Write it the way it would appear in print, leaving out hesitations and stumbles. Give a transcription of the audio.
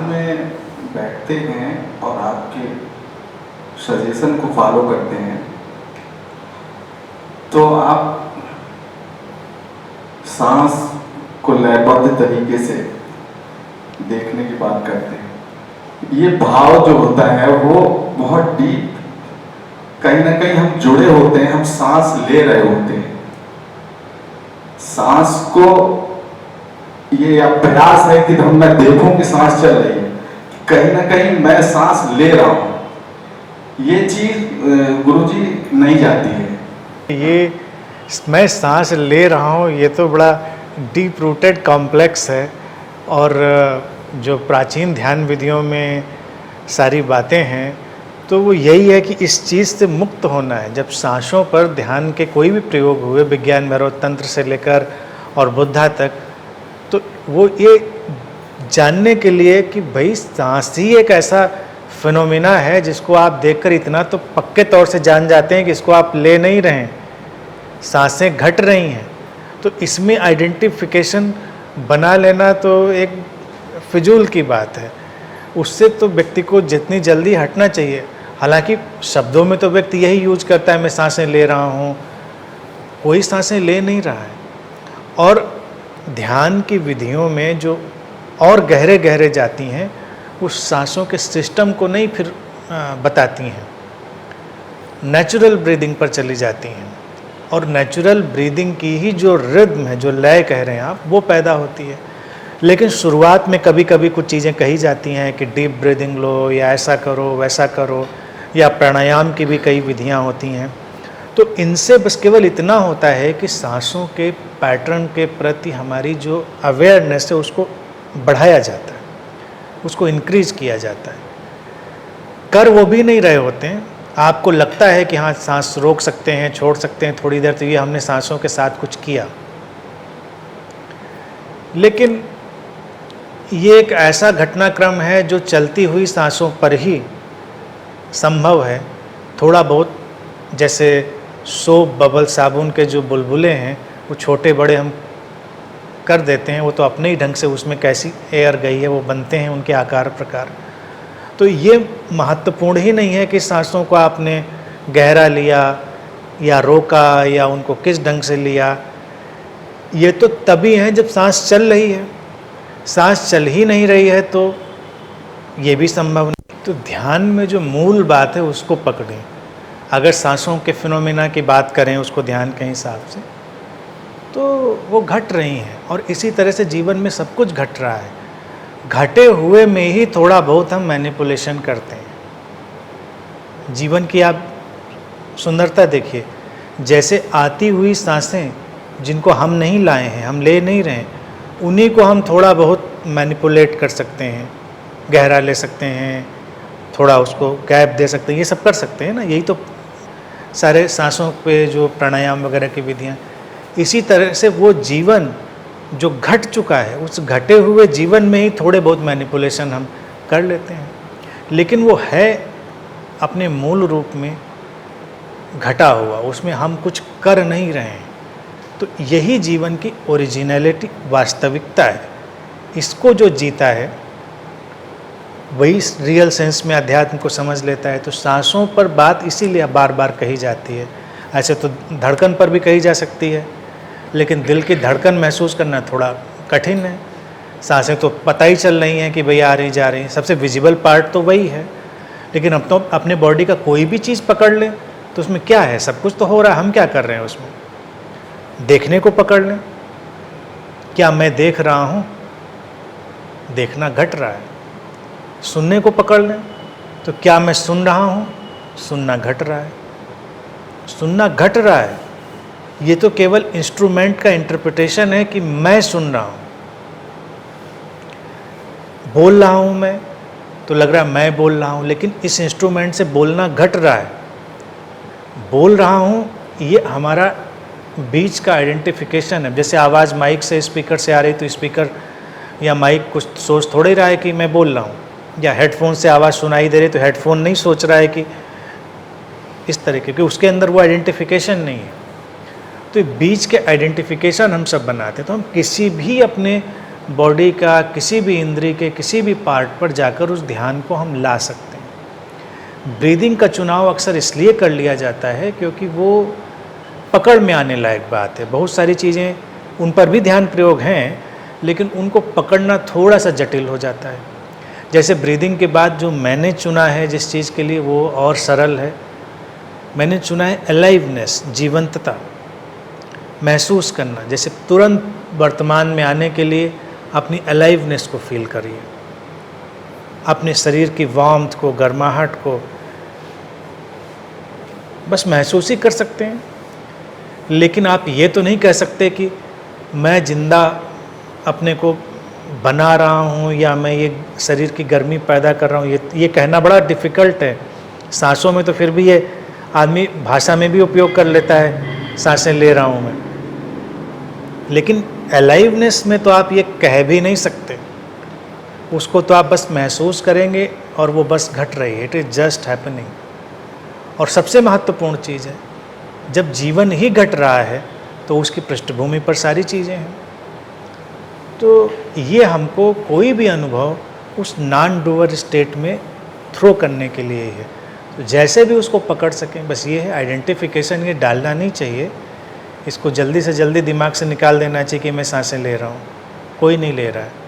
में बैठते हैं और आपके सजेशन को फॉलो करते हैं तो आप सांस को लयबद्ध तरीके से देखने की बात करते हैं। ये भाव जो होता है वो बहुत डीप, कहीं ना कहीं हम जुड़े होते हैं, हम सांस ले रहे होते हैं। सांस को ये प्रयास है कि हम मैं देखूं कि सांस चल रही है, कहीं ना कहीं मैं सांस ले रहा हूं। ये चीज गुरुजी नहीं जाती है। ये मैं सांस ले रहा हूँ, ये तो बड़ा डीप रूटेड कॉम्प्लेक्स है। और जो प्राचीन ध्यान विधियों में सारी बातें हैं तो वो यही है कि इस चीज़ से मुक्त होना है। जब सांसों पर ध्यान के कोई भी प्रयोग हुए, विज्ञान भैरव तंत्र से लेकर और बुद्धा तक, तो वो ये जानने के लिए कि भाई सांस ही एक ऐसा फिनोमिना है जिसको आप देखकर इतना तो पक्के तौर से जान जाते हैं कि इसको आप ले नहीं रहे हैं, सांसें घट रही हैं। तो इसमें आइडेंटिफिकेशन बना लेना तो एक फिजूल की बात है। उससे तो व्यक्ति को जितनी जल्दी हटना चाहिए। हालांकि शब्दों में तो व्यक्ति यही यूज करता है, मैं सांसें ले रहा हूँ, कोई सांसें ले नहीं रहा है। और ध्यान की विधियों में जो और गहरे गहरे जाती हैं, उस सांसों के सिस्टम को नहीं फिर बताती हैं, नेचुरल ब्रीदिंग पर चली जाती हैं। और नेचुरल ब्रीदिंग की ही जो रिद्म है, जो लय कह रहे हैं आप, वो पैदा होती है। लेकिन शुरुआत में कभी कभी कुछ चीज़ें कही जाती हैं कि डीप ब्रीदिंग लो, या ऐसा करो वैसा करो, या प्राणायाम की भी कई विधियां होती हैं। तो इनसे बस केवल इतना होता है कि सांसों के पैटर्न के प्रति हमारी जो अवेयरनेस है उसको बढ़ाया जाता है, उसको इंक्रीज किया जाता है। कर वो भी नहीं रहे होते हैं। आपको लगता है कि हाँ सांस रोक सकते हैं, छोड़ सकते हैं थोड़ी देर, तो ये हमने सांसों के साथ कुछ किया। लेकिन ये एक ऐसा घटनाक्रम है जो चलती हुई सांसों पर ही संभव है। थोड़ा बहुत जैसे सोप, बबल, साबुन के जो बुलबुले हैं वो छोटे बड़े हम कर देते हैं, वो तो अपने ही ढंग से उसमें कैसी एयर गई है वो बनते हैं उनके आकार प्रकार। तो ये महत्वपूर्ण ही नहीं है कि सांसों को आपने गहरा लिया या रोका या उनको किस ढंग से लिया। ये तो तभी है जब सांस चल रही है। सांस चल ही नहीं रही है तो ये भी संभव नहीं। तो ध्यान में जो मूल बात है उसको पकड़ें। अगर सांसों के फिनोमिना की बात करें उसको ध्यान के हिसाब से, तो वो घट रही हैं। और इसी तरह से जीवन में सब कुछ घट रहा है। घटे हुए में ही थोड़ा बहुत हम मैनिपुलेशन करते हैं। जीवन की आप सुंदरता देखिए, जैसे आती हुई सांसें जिनको हम नहीं लाए हैं, हम ले नहीं रहे हैं, उन्हीं को हम थोड़ा बहुत मैनिपुलेट कर सकते हैं, गहरा ले सकते हैं, थोड़ा उसको गैप दे सकते हैं, ये सब कर सकते हैं ना। यही तो सारे सांसों पे जो प्राणायाम वगैरह की विधियाँ। इसी तरह से वो जीवन जो घट चुका है, उस घटे हुए जीवन में ही थोड़े बहुत मैनिपुलेशन हम कर लेते हैं, लेकिन वो है अपने मूल रूप में घटा हुआ, उसमें हम कुछ कर नहीं रहे हैं। तो यही जीवन की ओरिजिनलिटी, वास्तविकता है। इसको जो जीता है वही रियल सेंस में अध्यात्म को समझ लेता है। तो सांसों पर बात इसीलिए बार बार कही जाती है। ऐसे तो धड़कन पर भी कही जा सकती है, लेकिन दिल की धड़कन महसूस करना थोड़ा कठिन है। सांसें तो पता ही चल रही हैं कि भई आ रही जा रही, सबसे विजिबल पार्ट तो वही है। लेकिन अब तो अपने बॉडी का कोई भी चीज़ पकड़ लें तो उसमें क्या है, सब कुछ तो हो रहा है, हम क्या कर रहे हैं उसमें। देखने को पकड़ लें, क्या मैं देख रहा हूँ, देखना घट रहा है। सुनने को पकड़ लें तो क्या मैं सुन रहा हूँ, सुनना घट रहा है। सुनना घट रहा है, ये तो केवल इंस्ट्रूमेंट का इंटरप्रिटेशन है कि मैं सुन रहा हूँ। बोल रहा हूँ मैं तो लग रहा है मैं बोल रहा हूँ, लेकिन इस इंस्ट्रूमेंट से बोलना घट रहा है। बोल रहा हूँ ये हमारा बीच का आइडेंटिफिकेशन है। जैसे आवाज़ माइक से स्पीकर से आ रही तो स्पीकर या माइक कुछ सोच थोड़े रहा है कि मैं बोल रहा हूँ, या हेडफोन से आवाज़ सुनाई दे रही तो हेडफोन नहीं सोच रहा है कि इस तरह के, क्योंकि उसके अंदर वो आइडेंटिफिकेशन नहीं है। तो बीच के आइडेंटिफिकेशन हम सब बनाते हैं। तो हम किसी भी अपने बॉडी का किसी भी इंद्रिय के किसी भी पार्ट पर जाकर उस ध्यान को हम ला सकते हैं। ब्रीदिंग का चुनाव अक्सर इसलिए कर लिया जाता है क्योंकि वो पकड़ में आने लायक बात है। बहुत सारी चीज़ें उन पर भी ध्यान प्रयोग हैं, लेकिन उनको पकड़ना थोड़ा सा जटिल हो जाता है। जैसे ब्रीदिंग के बाद जो मैंने चुना है जिस चीज़ के लिए, वो और सरल है। मैंने चुना है अलाइवनेस, जीवंतता महसूस करना। जैसे तुरंत वर्तमान में आने के लिए अपनी अलाइवनेस को फील करिए, अपने शरीर की वार्मथ को, गर्माहट को बस महसूस ही कर सकते हैं। लेकिन आप ये तो नहीं कह सकते कि मैं जिंदा अपने को बना रहा हूँ या मैं ये शरीर की गर्मी पैदा कर रहा हूँ। ये कहना बड़ा डिफ़िकल्ट है। सांसों में तो फिर भी ये आदमी भाषा में भी उपयोग कर लेता है, सांसें ले रहा हूँ मैं। लेकिन अलाइवनेस में तो आप ये कह भी नहीं सकते। उसको तो आप बस महसूस करेंगे और वो बस घट रही है, इट इज़ जस्ट हैपनिंग। और सबसे महत्वपूर्ण चीज़ है, जब जीवन ही घट रहा है तो उसकी पृष्ठभूमि पर सारी चीज़ें हैं। तो ये हमको कोई भी अनुभव उस नॉन डूअर स्टेट में थ्रो करने के लिए है। तो जैसे भी उसको पकड़ सकें, बस ये है आइडेंटिफिकेशन, ये डालना नहीं चाहिए। इसको जल्दी से जल्दी दिमाग से निकाल देना चाहिए कि मैं सांसें ले रहा हूँ। कोई नहीं ले रहा है।